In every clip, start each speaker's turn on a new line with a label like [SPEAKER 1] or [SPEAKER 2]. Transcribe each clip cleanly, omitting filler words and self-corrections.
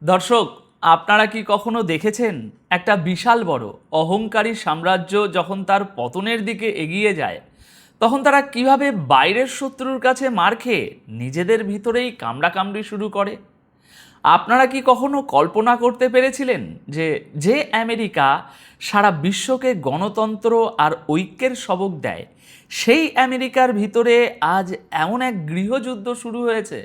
[SPEAKER 1] দর্শক, আপনারা কি কখনো দেখেছেন একটা বিশাল বড় অহংকারী সাম্রাজ্য যখন তার পতনের দিকে এগিয়ে যায় তখন তারা কিভাবে বাইরের শত্রুর কাছে মার খেয়ে নিজেদের ভিতরেই কামড়াকামড়ি শুরু করে? আপনারা কি কখনো কল্পনা করতে পেরেছিলেন যে যে আমেরিকা সারা বিশ্বকে গণতন্ত্র আর ঐক্যের সবক দেয়, সেই আমেরিকার ভিতরে আজ এমন এক গৃহযুদ্ধ শুরু হয়েছে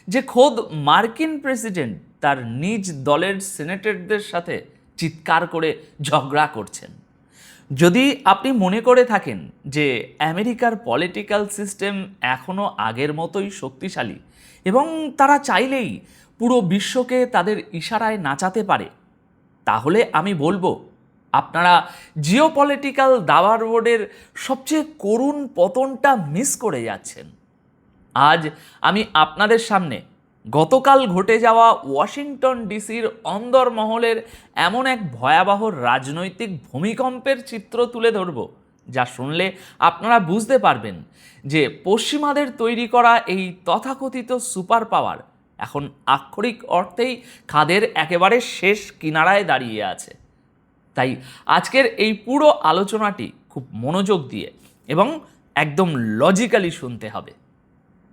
[SPEAKER 1] যে খোদ মার্কিন প্রেসিডেন্ট তার নিজ দলের সিনেটরদের সাথে চিৎকার করে ঝগড়া করছেন? যদি আপনি মনে করে থাকেন যে আমেরিকার পলিটিক্যাল সিস্টেম এখনও আগের মতোই শক্তিশালী এবং তারা চাইলেই পুরো বিশ্বকে তাদের ইশারায় নাচাতে পারে, তাহলে আমি বলবো আপনারা জিওপলিটিক্যাল দাবার বোর্ডের সবচেয়ে করুণ পতনটা মিস করে যাচ্ছেন। আজ আমি আপনাদের সামনে গতকাল ঘটে যাওয়া ওয়াশিংটন ডিসির অন্দরমহলের এমন এক ভয়াবহ রাজনৈতিক ভূমিকম্পের চিত্র তুলে ধরব, যা শুনলে আপনারা বুঝতে পারবেন যে পশ্চিমাদের তৈরি করা এই তথাকথিত সুপার পাওয়ার এখন আক্ষরিক অর্থেই খাদের একেবারে শেষ কিনারায় দাঁড়িয়ে আছে। তাই আজকের এই পুরো আলোচনাটি খুব মনোযোগ দিয়ে এবং একদম লজিক্যালি শুনতে হবে।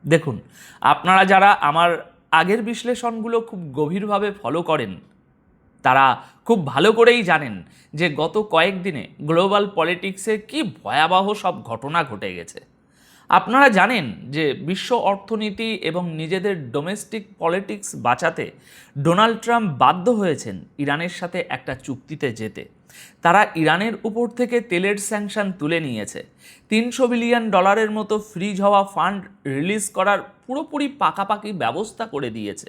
[SPEAKER 1] দেখুন, আপনারা যারা আমার আগের বিশ্লেষণগুলো খুব গভীরভাবে ফলো করেন তারা খুব ভালো করেই জানেন যে গত কয়েকদিনে গ্লোবাল পলিটিক্সে কি ভয়াবহ সব ঘটনা ঘটে গেছে। আপনারা জানেন যে বিশ্ব অর্থনীতি এবং নিজেদের ডোমেস্টিক পলিটিক্স বাঁচাতে ডোনাল্ড ট্রাম্প বাধ্য হয়েছেন ইরানের সাথে একটা চুক্তিতে যেতে। তারা ইরানের উপর থেকে তেলের স্যাংশন তুলে নিয়েছে, $300 বিলিয়ন মতো ফ্রিজ হওয়া ফান্ড রিলিজ করার পুরোপুরি পাকাপাকি ব্যবস্থা করে দিয়েছে।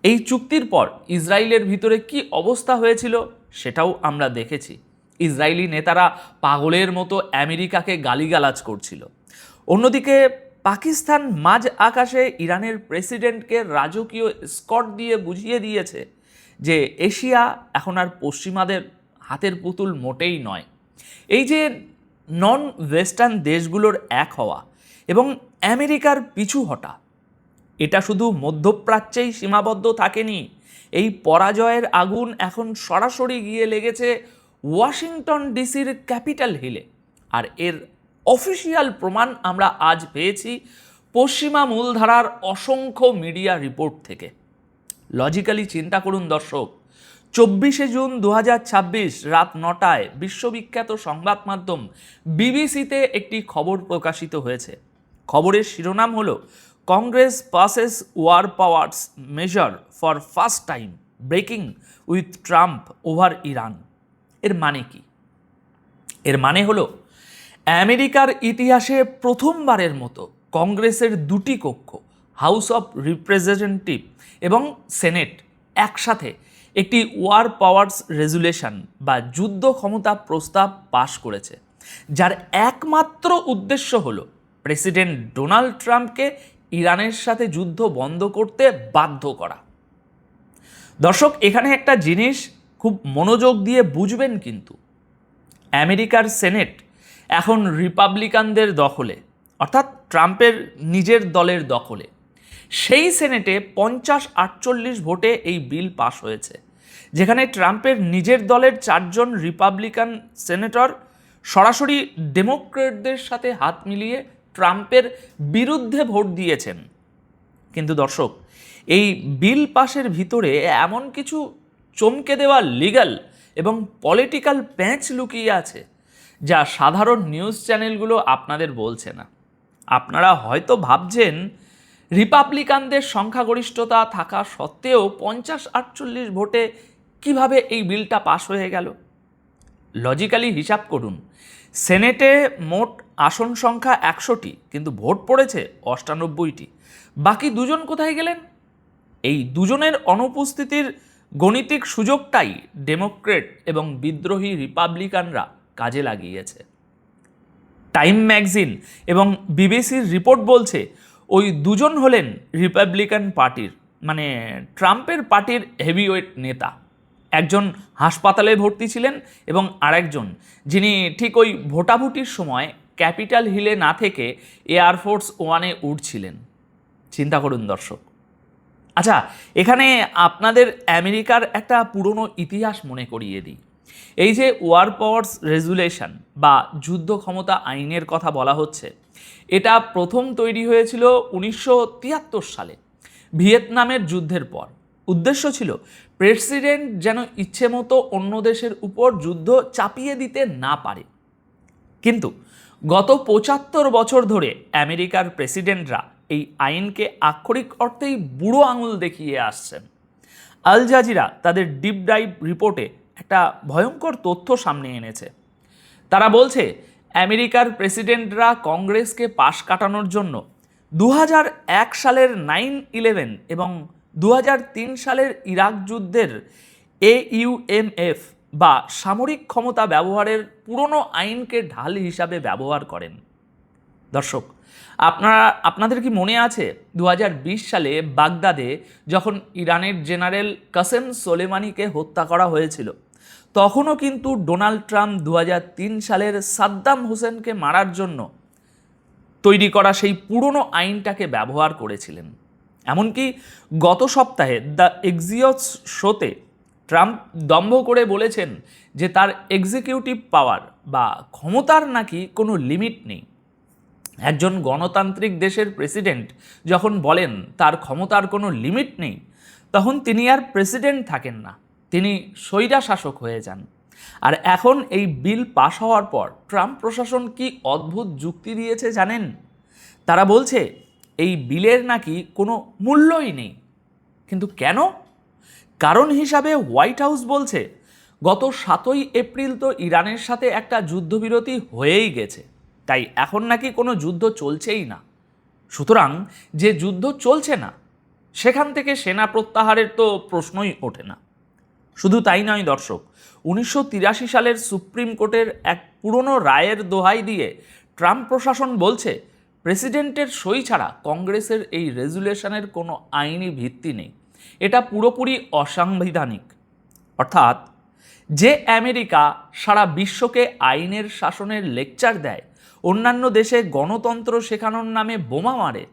[SPEAKER 1] এই চুক্তির পর ইসরায়েলের ভিতরে কি অবস্থা হয়েছিল সেটাও আমরা দেখেছি। ইসরায়েলি নেতারা পাগলের মতো আমেরিকাকে গালিগালাজ করছিল। অন্যদিকে পাকিস্তান মাঝ আকাশে ইরানের প্রেসিডেন্টকে রাজকীয় স্কট দিয়ে বুঝিয়ে দিয়েছে যে এশিয়া এখন আর পশ্চিমাদের হাতের পুতুল মোটেই নয়। এই যে নন ওয়েস্টার্ন দেশগুলোর এক হওয়া এবং আমেরিকার পিছু হটা, এটা শুধু মধ্যপ্রাচ্যেই সীমাবদ্ধ থাকেনি। এই পরাজয়ের আগুন এখন সরাসরি গিয়ে লেগেছে ওয়াশিংটন ডিসির ক্যাপিটাল হিলে। আর এর অফিসিয়াল প্রমাণ আমরা আজ পেয়েছি পশ্চিমা মূলধারার অসংখ্য মিডিয়া রিপোর্ট থেকে। লজিক্যালি চিন্তা করুন দর্শক, 24শে জুন 2026 রাত 9টায় বিশ্ববিখ্যাত সংবাদ মাধ্যম বিবিসিতে একটি খবর প্রকাশিত হয়েছে। খবরের শিরোনাম হলো Congress passes war powers measure for first time breaking with Trump over Iran. এর মানে কি? এর মানে হলো আমেরিকার ইতিহাসে প্রথমবারের মতো কংগ্রেসের দুটি কক্ষ, হাউস অফ রিপ্রেজেন্টেটিভ এবং সেনেট, একসাথে একটি ওয়ার পাওয়ার্স রেজুলেশন বা যুদ্ধ ক্ষমতা প্রস্তাব পাশ করেছে, যার একমাত্র উদ্দেশ্য হলো প্রেসিডেন্ট ডোনাল্ড ট্রাম্পকে ইরানের সাথে যুদ্ধ বন্ধ করতে বাধ্য করা। দর্শক, এখানে একটা জিনিস খুব মনোযোগ দিয়ে বুঝবেন, কিন্তু আমেরিকার সেনেট এখন রিপাবলিকানদের দখলে, অর্থাৎ ট্রাম্পের নিজের দলের দখলে। সেই সেনেটে 50-48 ভোটে এই বিল পাশ হয়েছে, যেখানে ট্রাম্পের নিজের দলের 4জন রিপাবলিকান সেনেটর সরাসরি ডেমোক্রেটদের সাথে হাত মিলিয়ে ট্রাম্পের বিরুদ্ধে ভোট দিয়েছেন। কিন্তু দর্শক, এই বিল পাশের ভিতরে এমন কিছু চমকে দেওয়া লিগ্যাল এবং পলিটিক্যাল প্যাঁচ লুকিয়ে আছে যা সাধারণ নিউজ চ্যানেলগুলো আপনাদের বলছে না। আপনারা হয়তো ভাবছেন রিপাবলিকানদের সংখ্যাগরিষ্ঠতা থাকা সত্ত্বেও 50-48 ভোটে কিভাবে এই বিলটা পাশ হয়ে গেল। লজিক্যালি হিসাব করুন, সেনেটে মোট আসন সংখ্যা 100টি, কিন্তু ভোট পড়েছে 98টি। বাকি দুজন কোথায় গেলেন? এই দুজনের অনুপস্থিতির গণিতিক সুযোগটাই ডেমোক্রেট এবং বিদ্রোহী রিপাবলিকানরা কাজে লাগিয়েছে। টাইম ম্যাগাজিন এবং বিবিসির রিপোর্ট বলছে ওই দুজন হলেন রিপাবলিকান পার্টির, মানে ট্রাম্পের পার্টির হেভিওয়েট নেতা। একজন হাসপাতালে ভর্তি ছিলেন এবং আরেকজন যিনি ঠিক ওই ভোটাভুটির সময় ক্যাপিটাল হিলে না থেকে এয়ারফোর্স ওয়ানে উঠছিলেন। চিন্তা করুন দর্শক, আচ্ছা, এখানে আপনাদের আমেরিকার একটা পুরনো ইতিহাস মনে করিয়ে দিই। এই যে ওয়ার পাওয়ার্স রেজুলেশন বা যুদ্ধ ক্ষমতা আইনের কথা বলা হচ্ছে, এটা প্রথম তৈরি হয়েছিল 1973 সালে ভিয়েতনামের যুদ্ধের পর। উদ্দেশ্য ছিল প্রেসিডেন্ট যেন ইচ্ছে মতো অন্য দেশের উপর যুদ্ধ চাপিয়ে দিতে না পারে। কিন্তু গত 75 বছর ধরে আমেরিকার প্রেসিডেন্টরা এই আইনকে আক্ষরিক অর্থেই বুড়ো আঙুল দেখিয়ে আসছেন। আল জাজিরা তাদের ডিপ ডাইভ রিপোর্টে একটা ভয়ঙ্কর তথ্য সামনে এনেছে। তারা বলছে আমেরিকার প্রেসিডেন্টরা কংগ্রেসকে পাশ কাটানোর জন্য 2001 সালের 9/11 এবং 2003 সালের ইরাক যুদ্ধের AUMF বা সামরিক ক্ষমতা ব্যবহারের পুরনো আইনকে ঢাল হিসাবে ব্যবহার করেন। দর্শক, আপনাদের কি মনে আছে 2020 সালে বাগদাদে যখন ইরানের জেনারেল কাসেম সোলেমানিকে হত্যা করা হয়েছিল, তখনও কিন্তু ডোনাল্ড ট্রাম্প 2003 সালের সাদ্দাম হোসেনকে মারার জন্য তৈরি করা সেই পুরনো আইনটাকে ব্যবহার করেছিলেন। এমনকি গত সপ্তাহে দ্য এক্সিওস শোতে ট্রাম্প দম্ভ করে বলেছেন যে তার এক্সিকিউটিভ পাওয়ার বা ক্ষমতার নাকি কোনো লিমিট নেই। একজন গণতান্ত্রিক দেশের প্রেসিডেন্ট যখন বলেন তার ক্ষমতার কোনো লিমিট নেই, তখন তিনি আর প্রেসিডেন্ট থাকেন না, তিনি স্বৈরা শাসক হয়ে যান। আর এখন এই বিল পাশ হওয়ার পর ট্রাম্প প্রশাসন কি অদ্ভুত যুক্তি দিয়েছে জানেন? তারা বলছে এই বিলের নাকি কোনো মূল্যই নেই। কিন্তু কেন? কারণ হিসাবে হোয়াইট হাউস বলছে গত 7ই এপ্রিল তো ইরানের সাথে একটা যুদ্ধবিরতি হয়েই গেছে, তাই এখন নাকি কোনো যুদ্ধ চলছেই না। সুতরাং যে যুদ্ধ চলছে না সেখান থেকে সেনা প্রত্যাহারের তো প্রশ্নই ওঠে না। শুধু তাই নয় দর্শক, 1983 সালের সুপ্রিম কোর্টের এক পুরনো রায়ের দোহাই দিয়ে ট্রাম্প প্রশাসন বলছে প্রেসিডেন্টের সই ছাড়া কংগ্রেসের এই রেজুলেশনের কোনো আইনি ভিত্তি নেই, এটা পুরোপুরি অসাংবিধানিক। অর্থাৎ যে আমেরিকা সারা বিশ্বকে আইনের শাসনের লেকচার দেয়, অন্যান্য দেশে গণতন্ত্র শেখানোর নামে বোমা মারে,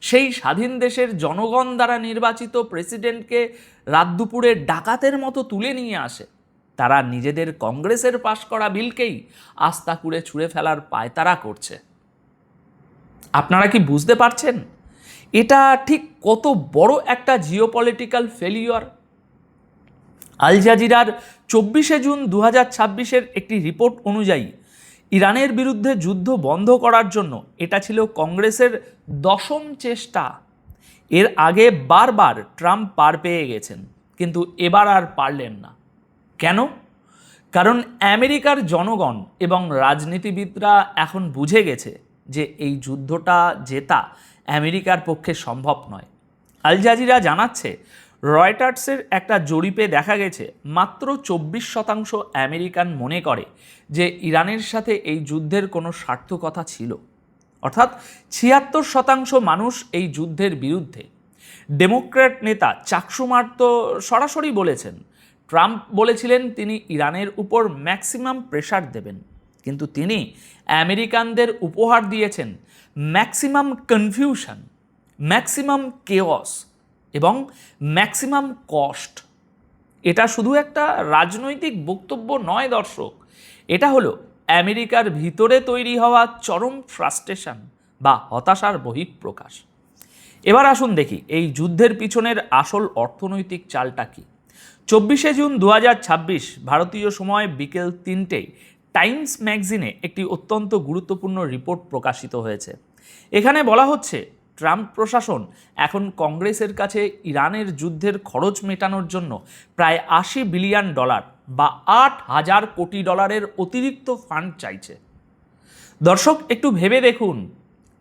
[SPEAKER 1] সেই স্বাধীন দেশের জনগণ দ্বারা নির্বাচিত প্রেসিডেন্টকে রাত দুপুরে ডাকাতের মতো তুলে নিয়ে আসে, তারা নিজেদের কংগ্রেসের পাশ করা বিলকেই আস্থা করে ছুঁড়ে ফেলার পায়তারা করছে। আপনারা কি বুঝতে পারছেন এটা ঠিক কত বড় একটা জিওপলিটিক্যাল ফেলিওর? আল জাজিরার 24 জুন 2026 একটি রিপোর্ট অনুযায়ী ইরানের বিরুদ্ধে যুদ্ধ বন্ধ করার জন্য এটা ছিল কংগ্রেসের 10ম চেষ্টা। এর আগে বারবার ট্রাম্প পার পেয়ে গেছেন, কিন্তু এবার আর পারলেন না। কেন? কারণ আমেরিকার জনগণ এবং রাজনীতিবিদরা এখন বুঝে গেছে যে এই যুদ্ধটা জেতা আমেরিকার পক্ষে সম্ভব নয়। আল জাজিরা জানাচ্ছে রয়টার্সের একটা জরিপে দেখা গেছে মাত্র 24% আমেরিকান মনে করে যে ইরানের সাথে এই যুদ্ধের কোনো সার্থকতা ছিল। অর্থাৎ 76% মানুষ এই যুদ্ধের বিরুদ্ধে। ডেমোক্র্যাট নেতা চাক শুমার তো সরাসরি বলেছেন, ট্রাম্প বলেছিলেন তিনি ইরানের উপর ম্যাক্সিমাম প্রেশার দেবেন, কিন্তু তিনি আমেরিকানদের উপহার দিয়েছেন ম্যাক্সিমাম কনফিউশন, ম্যাক্সিমাম কেওস এবং ম্যাক্সিমাম কস্ট। এটা শুধু একটা রাজনৈতিক বক্তব্য নয় দর্শক, এটা হলো আমেরিকার ভিতরে তৈরি হওয়া চরম ফ্রাস্ট্রেশন বা হতাশার বহিঃপ্রকাশ। এবার আসুন দেখি এই যুদ্ধের পিছনের আসল অর্থনৈতিক চালটা কি। 24 জুন 2026 ভারতীয় সময় বিকেল 3টে টাইমস ম্যাগাজিনে একটি অত্যন্ত গুরুত্বপূর্ণ রিপোর্ট প্রকাশিত হয়েছে। এখানে বলা হচ্ছে ট্রাম্প প্রশাসন এখন কংগ্রেসের কাছে ইরানের যুদ্ধের খরচ মেটানোর জন্য প্রায় $80 বিলিয়ন বা $8,000 কোটি অতিরিক্ত ফান্ড চাইছে। দর্শক, একটু ভেবে দেখুন,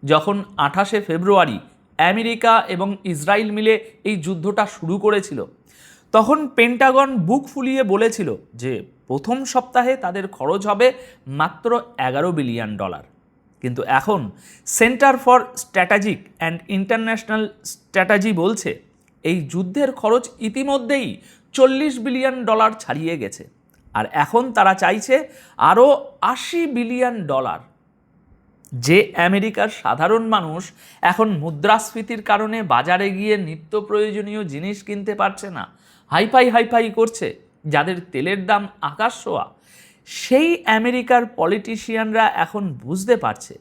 [SPEAKER 1] যখন 28 ফেব্রুয়ারি আমেরিকা এবং ইসরায়েল মিলে এই যুদ্ধটা শুরু করেছিল, তখন পেন্টাগন বুক ফুলিয়ে বলেছিল যে প্রথম সপ্তাহে তাদের খরচ হবে মাত্র $11 বিলিয়ন। কিন্তু এখন centre for strategic and international strategy বলছে এই যুদ্ধের খরচ ইতিমধ্যেই $40 বিলিয়ন ছাড়িয়ে গেছে, আর এখন তারা চাইছে আরও $80 বিলিয়ন। যে আমেরিকার সাধারণ মানুষ এখন মুদ্রাস্ফীতির কারণে বাজারে গিয়ে নিত্য প্রয়োজনীয় জিনিস কিনতে পারছে না, হাইফাই করছে, যাদের তেলের দাম আকাশ ছোঁয়া, সেই আমেরিকার পলিটিশিয়ানরা এখন বুঝতে পারছে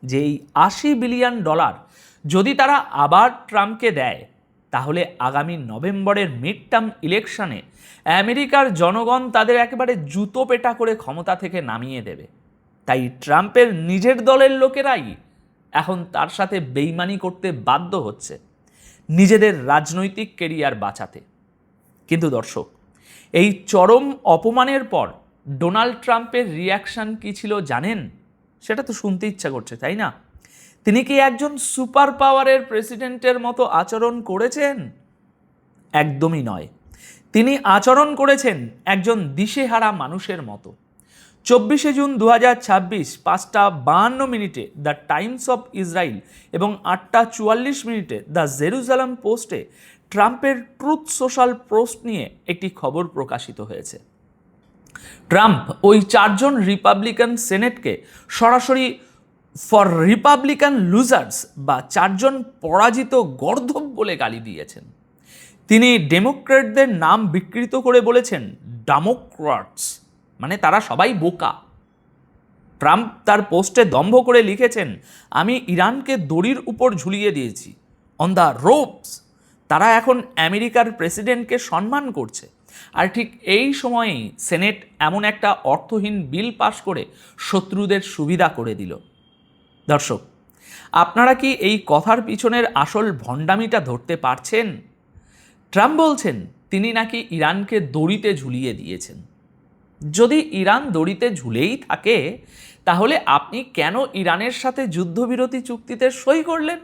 [SPEAKER 1] যে এই $80 বিলিয়ন যদি তারা আবার ট্রাম্পকে দেয়, তাহলে আগামী নভেম্বরের মিড টার্ম ইলেকশনে আমেরিকার জনগণ তাদের একেবারে জুতো পেটা করে ক্ষমতা থেকে নামিয়ে দেবে। তাই ট্রাম্পের নিজের দলের লোকেরাই এখন তার সাথে বেইমানি করতে বাধ্য হচ্ছে নিজেদের রাজনৈতিক কেরিয়ার বাঁচাতে। কিন্তু দর্শক, এই চরম অপমানের পর ডোনাল্ড ট্রাম্পের রিয়াকশন কি ছিল জানেন? সেটা তো শুনতে ইচ্ছা করছে, তাই না? তিনি কি একজন সুপার পাওয়ারের প্রেসিডেন্টের মতো আচরণ করেছেন? একদমই নয়। তিনি আচরণ করেছেন একজন দিশেহারা মানুষের মতো। 24শে June 2026 5:52 the Times of Israel এবং 8:44 দ্য জেরুজালেম পোস্টে ট্রাম্পের ট্রুথ সোশ্যাল পোস্ট নিয়ে একটি খবর প্রকাশিত হয়েছে। ট্রাম্প ওই 4জন রিপাবলিকান সেনেটকে সরাসরি ফর রিপাবলিকান লুজার্স বা 4জন পরাজিত গর্দভ বলে গালি দিয়েছেন। তিনি ডেমোক্র্যাটদের নাম বিকৃত করে বলেছেন ডেমোক্র্যাটস, মানে তারা সবাই বোকা। ট্রাম্প তার পোস্টে দম্ভ করে লিখেছেন, আমি ইরানকে দড়ির উপর ঝুলিয়ে দিয়েছি, অন দ্য রোপস। তারা এখন আমেরিকার প্রেসিডেন্টকে সম্মান করছে। আর ঠিক এই সময়েই সেনেট এমন একটা অর্থহীন বিল পাশ করে শত্রুদের সুবিধা করে দিল। দর্শক, আপনারা কি এই কথার পিছনের আসল ভণ্ডামিটা ধরতে পারছেন? ট্রাম্প বলছেন তিনি নাকি ইরানকে দড়িতে ঝুলিয়ে দিয়েছেন। যদি ইরান দড়িতে ঝুলেই থাকে, তাহলে আপনি কেন ইরানের সাথে যুদ্ধবিরতি চুক্তিতে সই করলেন?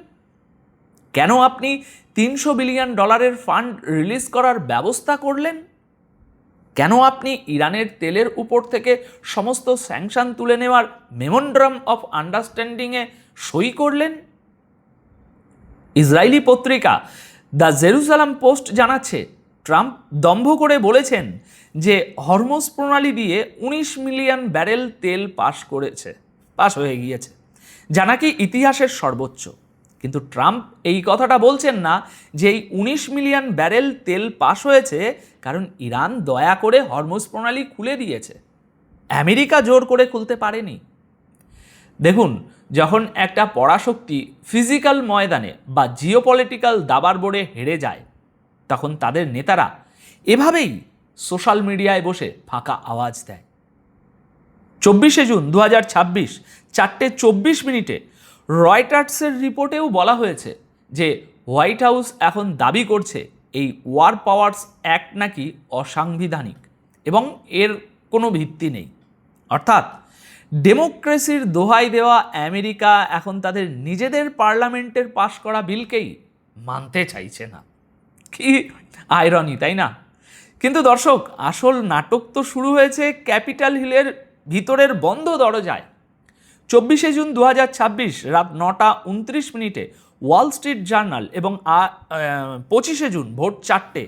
[SPEAKER 1] কেন আপনি $300 বিলিয়ন ফান্ড রিলিজ করার ব্যবস্থা করলেন? কেন আপনি ইরানের তেলের উপর থেকে সমস্ত স্যাংশন তুলে নেওয়ার মেমোরান্ডাম অফ আন্ডারস্ট্যান্ডিংয়ে সই করলেন? ইসরায়েলি পত্রিকা দ্য জেরুজালেম পোস্ট জানাচ্ছে, ট্রাম্প দম্ভ করে বলেছেন যে হরমুজ প্রণালী দিয়ে 19 মিলিয়ন ব্যারেল তেল পাস হয়ে গিয়েছে, যা নাকি ইতিহাসের সর্বোচ্চ। কিন্তু ট্রাম্প এই কথাটা বলছেন না যে এই 19 মিলিয়ন ব্যারেল তেল পাস হয়েছে কারণ ইরান দয়া করে হরমুজ প্রণালী খুলে দিয়েছে। আমেরিকা জোর করে খুলতে পারেনি। দেখুন, যখন একটা পরাশক্তি ফিজিক্যাল ময়দানে বা জিওপলিটিক্যাল দাবার বোর্ডে হেরে যায়, তখন তাদের নেতারা এভাবেই সোশ্যাল মিডিয়ায় বসে ফাঁকা আওয়াজ দেয়। 24শে জুন 2026 4:24 রয়টার্সের রিপোর্টেও বলা হয়েছে যে হোয়াইট হাউস এখন দাবি করছে এই ওয়ার পাওয়ার্স অ্যাক্ট নাকি অসাংবিধানিক এবং এর কোনো ভিত্তি নেই। অর্থাৎ ডেমোক্রেসির দোহাই দেওয়া আমেরিকা এখন তাদের নিজেদের পার্লামেন্টের পাশ করা বিলকেই মানতে চাইছে না। কি আইরনি, তাই না? কিন্তু দর্শক, আসল নাটক তো শুরু হয়েছে ক্যাপিটাল হিলের ভিতরের বন্ধ দরজায়। 24শে জুন 2026 রাত 9:29 ওয়াল স্ট্রিট জার্নাল এবং 25শে জুন ভোর 4টে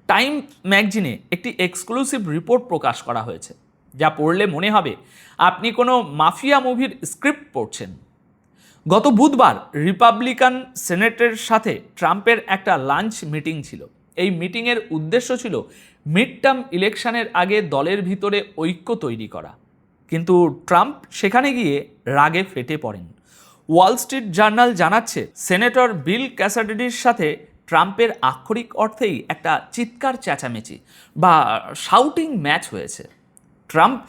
[SPEAKER 1] টাইম ম্যাগাজিনে একটি এক্সক্লুসিভ রিপোর্ট প্রকাশ করা হয়েছে, যা পড়লে মনে হবে আপনি কোনো মাফিয়া মুভির স্ক্রিপ্ট পড়ছেন। গত বুধবার রিপাবলিকান সেনেটের সাথে ট্রাম্পের একটা লাঞ্চ মিটিং ছিল। এই মিটিংয়ের উদ্দেশ্য ছিল মিড টার্ম ইলেকশনের আগে দলের ভিতরে ঐক্য তৈরি করা। কিন্তু ট্রাম্প সেখানে গিয়ে রাগে ফেটে পড়েন। ওয়াল স্ট্রিট জার্নাল জানাচ্ছে, সেনেটর বিল ক্যাসাডির সাথে ট্রাম্পের আক্ষরিক অর্থেই একটা চিৎকার চেঁচামেচি বা শাউটিং ম্যাচ হয়েছে। ট্রাম্প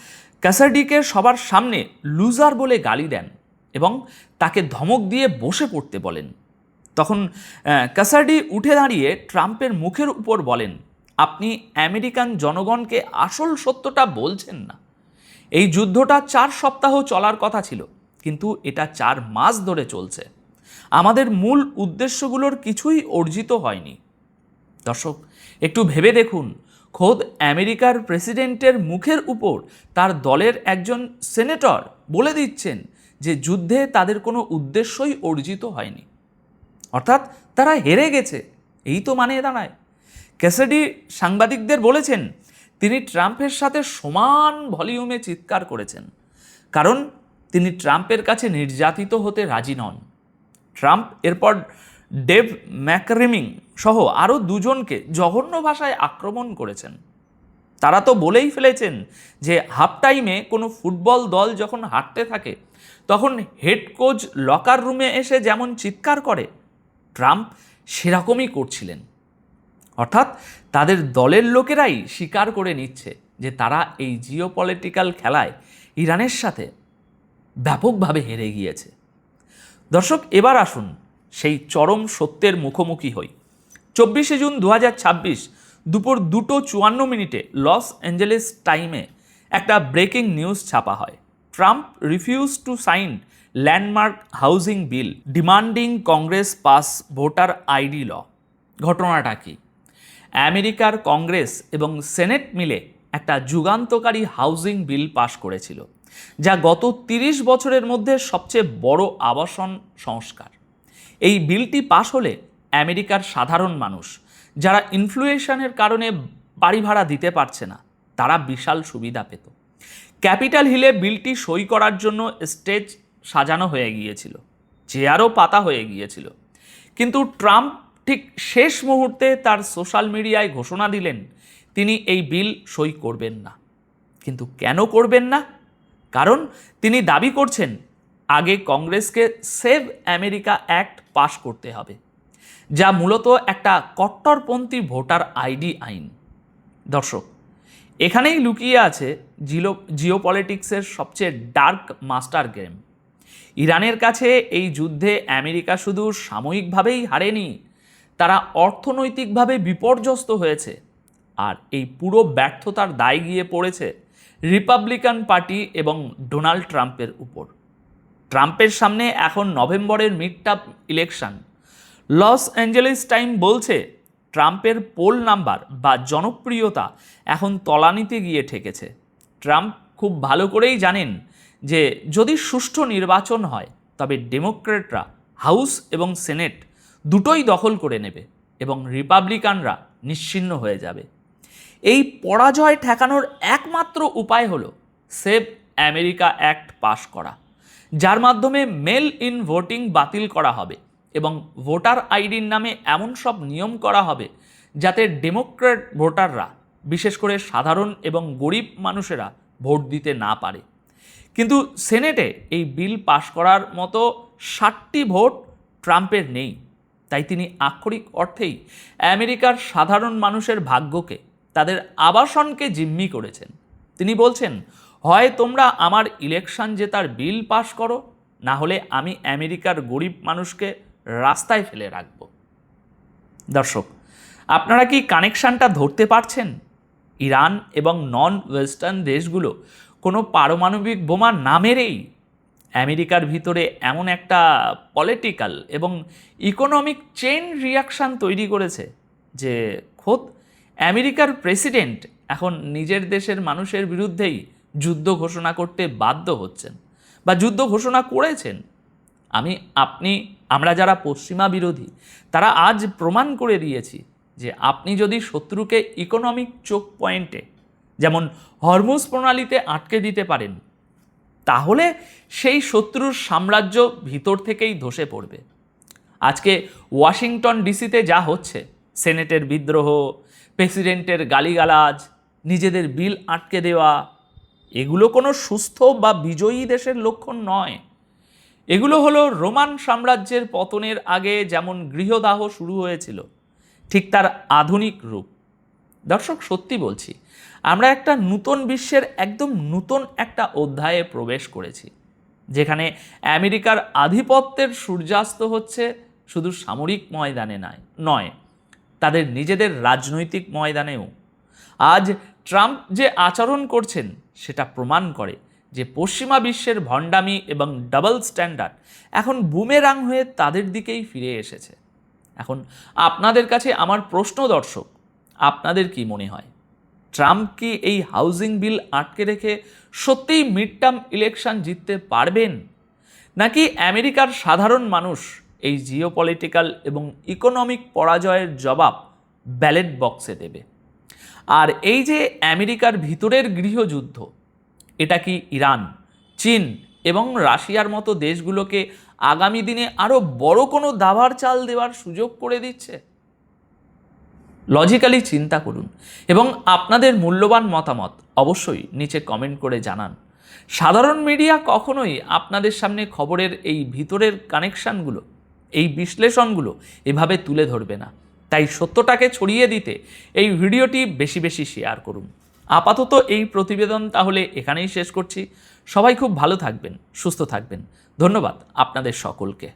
[SPEAKER 1] ক্যাসাডিকে সবার সামনে লুজার বলে গালি দেন এবং তাকে ধমক দিয়ে বসে পড়তে বলেন। তখন ক্যাসাডি উঠে দাঁড়িয়ে ট্রাম্পের মুখের উপর বলেন, আপনি আমেরিকান জনগণকে আসল সত্যটা বলছেন না। এই যুদ্ধটা 4 সপ্তাহ চলার কথা ছিল, কিন্তু এটা 4 মাস ধরে চলছে। আমাদের মূল উদ্দেশ্যগুলোর কিছুই অর্জিত হয়নি। দর্শক, একটু ভেবে দেখুন, খোদ আমেরিকার প্রেসিডেন্টের মুখের উপর তার দলের একজন সেনেটর বলে দিচ্ছেন যে যুদ্ধে তাদের কোনো উদ্দেশ্যই অর্জিত হয়নি, অর্থাৎ তারা হেরে গেছে। এই তো মানে দাঁড়ায়। ক্যাসাডি সাংবাদিকদের বলেছেন তিনি ট্রাম্পের সাথে সমান ভলিউমে চিৎকার করেছেন, কারণ তিনি ট্রাম্পের কাছে নির্যাতিত হতে রাজি নন। ট্রাম্প এরপর ডেভ ম্যাকরিমিং সহ আরও দুজনকে জঘন্য ভাষায় আক্রমণ করেছেন। তারা তো বলেই ফেলেছেন যে হাফ টাইমে কোনো ফুটবল দল যখন হারতে থাকে তখন হেড কোচ লকার রুমে এসে যেমন চিৎকার করে, ট্রাম্প সেরকমই করছিলেন। অর্থাৎ তাদের দলের লোকেরাই স্বীকার করে নিচ্ছে যে তারা এই জিওপলিটিক্যাল খেলায় ইরানের সাথে ব্যাপকভাবে হেরে গিয়েছে। দর্শক, এবার আসুন সেই চরম সত্যের মুখোমুখি হই। 24শে জুন 2026 দুপুর 2:54 লস অ্যাঞ্জেলেস টাইমে একটা ব্রেকিং নিউজ ছাপা হয়। Trump refuse to sign landmark housing bill demanding Congress pass voter ID law. ঘটনাটা কি? আমেরিকার কংগ্রেস এবং সেনেট মিলে একটা যুগান্তকারী হাউজিং বিল পাশ করেছিল, যা গত 30 বছরের মধ্যে সবচেয়ে বড় আবাসন সংস্কার। এই বিলটি পাশ হলে আমেরিকার সাধারণ মানুষ যারা ইনফ্লেশনের কারণে বাড়ি ভাড়া দিতে পারছে না, তারা বিশাল সুবিধা পেত। ক্যাপিটাল হিলে বিলটি সই করার জন্য স্টেজ সাজানো হয়ে গিয়েছিল, চেয়ারও পাতা হয়ে গিয়েছিল। কিন্তু ট্রাম্প ঠিক শেষ মুহূর্তে তার সোশ্যাল মিডিয়ায় ঘোষণা দিলেন তিনি এই বিল সই করবেন না। কিন্তু কেন করবেন না? কারণ তিনি দাবি করছেন আগে কংগ্রেসকে সেভ আমেরিকা অ্যাক্ট পাশ করতে হবে, যা মূলত একটা কট্টরপন্থী ভোটার আইডি আইন। দর্শক, এখানেই লুকিয়ে আছে জিওপলিটিক্সের সবচেয়ে ডার্ক মাস্টার গেম। ইরানের কাছে এই যুদ্ধে আমেরিকা শুধু সাময়িকভাবেই হারেনি, তারা অর্থনৈতিকভাবে বিপর্যস্ত হয়েছে। আর এই পুরো ব্যর্থতার দায় গিয়ে পড়েছে রিপাবলিকান পার্টি এবং ডোনাল্ড ট্রাম্পের উপর। ট্রাম্পের সামনে এখন নভেম্বরের mid term election. Los Angeles time বলছে ট্রাম্পের পোল নাম্বার বা জনপ্রিয়তা এখন তলানিতে গিয়ে ঠেকেছে। ট্রাম্প খুব ভালো করেই জানেন যে যদি সুষ্ঠু নির্বাচন হয় তবে ডেমোক্রেটরা হাউস এবং সেনেট দুটোই দখল করে নেবে এবং রিপাবলিকানরা নিশ্চিহ্ন হয়ে যাবে। এই পরাজয় ঠেকানোর একমাত্র উপায় হলো সেভ আমেরিকা অ্যাক্ট পাশ করা, যার মাধ্যমে মেল ইন ভোটিং বাতিল করা হবে এবং ভোটার আইডির নামে এমন সব নিয়ম করা হবে যাতে ডেমোক্রেট ভোটাররা, বিশেষ করে সাধারণ এবং গরিব মানুষেরা ভোট দিতে না পারে। কিন্তু সেনেটে এই বিল পাশ করার মতো 60টি ভোট ট্রাম্পের নেই। তাই তিনি আক্ষরিক অর্থেই আমেরিকার সাধারণ মানুষের ভাগ্যকে, তাদের আবাসনকে জিম্মি করেছেন। তিনি বলছেন, হয় তোমরা আমার ইলেকশন জেতার বিল পাশ করো, না হলে আমি আমেরিকার গরিব মানুষকে রাস্তায় ফেলে রাখব। দর্শক, আপনারা কি কানেকশনটা ধরতে পারছেন? ইরান এবং নন ওয়েস্টার্ন দেশগুলো কোনো পারমাণবিক বোমা না মেরেই আমেরিকার ভিতরে এমন একটা পলিটিক্যাল এবং ইকোনমিক চেইন রিয়াকশান তৈরি করেছে যে খোদ আমেরিকার প্রেসিডেন্ট এখন নিজের দেশের মানুষের বিরুদ্ধেই যুদ্ধ ঘোষণা করতে বাধ্য হচ্ছেন বা যুদ্ধ ঘোষণা করেছেন। আমরা যারা পশ্চিমা বিরোধী তারা আজ প্রমাণ করে দিয়েছি যে আপনি যদি শত্রুকে ইকোনমিক চোক পয়েন্টে, যেমন হরমুজ প্রণালীতে আটকে দিতে পারেন, তাহলে সেই শত্রুর সাম্রাজ্য ভিতর থেকেই ধসে পড়বে। আজকে ওয়াশিংটন ডিসিতে যা হচ্ছে, সেনেটের বিদ্রোহ, প্রেসিডেন্টের গালিগালাজ, নিজেদের বিল আটকে দেওয়া, এগুলো কোনো সুস্থ বা বিজয়ী দেশের লক্ষণ নয়। এগুলো হলো রোমান সাম্রাজ্যের পতনের আগে যেমন গৃহদাহ শুরু হয়েছিল, ঠিক তার আধুনিক রূপ। দর্শক, সত্যি বলছি, আমরা একটা নতুন বিশ্বের একদম নতুন একটা অধ্যায়ে প্রবেশ করেছি, যেখানে আমেরিকার আধিপত্যের সূর্যাস্ত হচ্ছে শুধু সামরিক ময়দানে নয়, তাদের নিজেদের রাজনৈতিক ময়দানেও। আজ ট্রাম্প যে আচরণ করছেন সেটা প্রমাণ করে যে পশ্চিমা বিশ্বের ভণ্ডামি এবং ডাবল স্ট্যান্ডার্ড এখন বুমেরাং হয়ে তাদের দিকেই ফিরে এসেছে। এখন আপনাদের কাছে আমার প্রশ্ন, দর্শক, আপনাদের কি মনে হয়, ট্রাম্প কি এই হাউজিং বিল আটকে রেখে সত্যিই মিড টার্ম ইলেকশন জিততে পারবেন, নাকি আমেরিকার সাধারণ মানুষ এই জিওপলিটিক্যাল এবং ইকোনমিক পরাজয়ের জবাব ব্যালট বক্সে দেবে? আর এই যে আমেরিকার ভিতরের গৃহযুদ্ধ, এটা কি ইরান, চীন এবং রাশিয়ার মতো দেশগুলোকে আগামী দিনে আরও বড় কোনো দাবার চাল দেওয়ার সুযোগ করে দিচ্ছে? লজিক্যালি চিন্তা করুন এবং আপনাদের মূল্যবান মতামত অবশ্যই নিচে কমেন্ট করে জানান। সাধারণ মিডিয়া কখনোই আপনাদের সামনে খবরের এই ভিতরের কানেকশানগুলো, এই বিশ্লেষণগুলো এভাবে তুলে ধরবে না। তাই সত্যটাকে ছড়িয়ে দিতে এই ভিডিওটি বেশি বেশি শেয়ার করুন। আপাতত এই প্রতিবেদন তাহলে এখানেই শেষ করছি। সবাই খুব ভালো থাকবেন, সুস্থ থাকবেন। ধন্যবাদ আপনাদের সকলকে।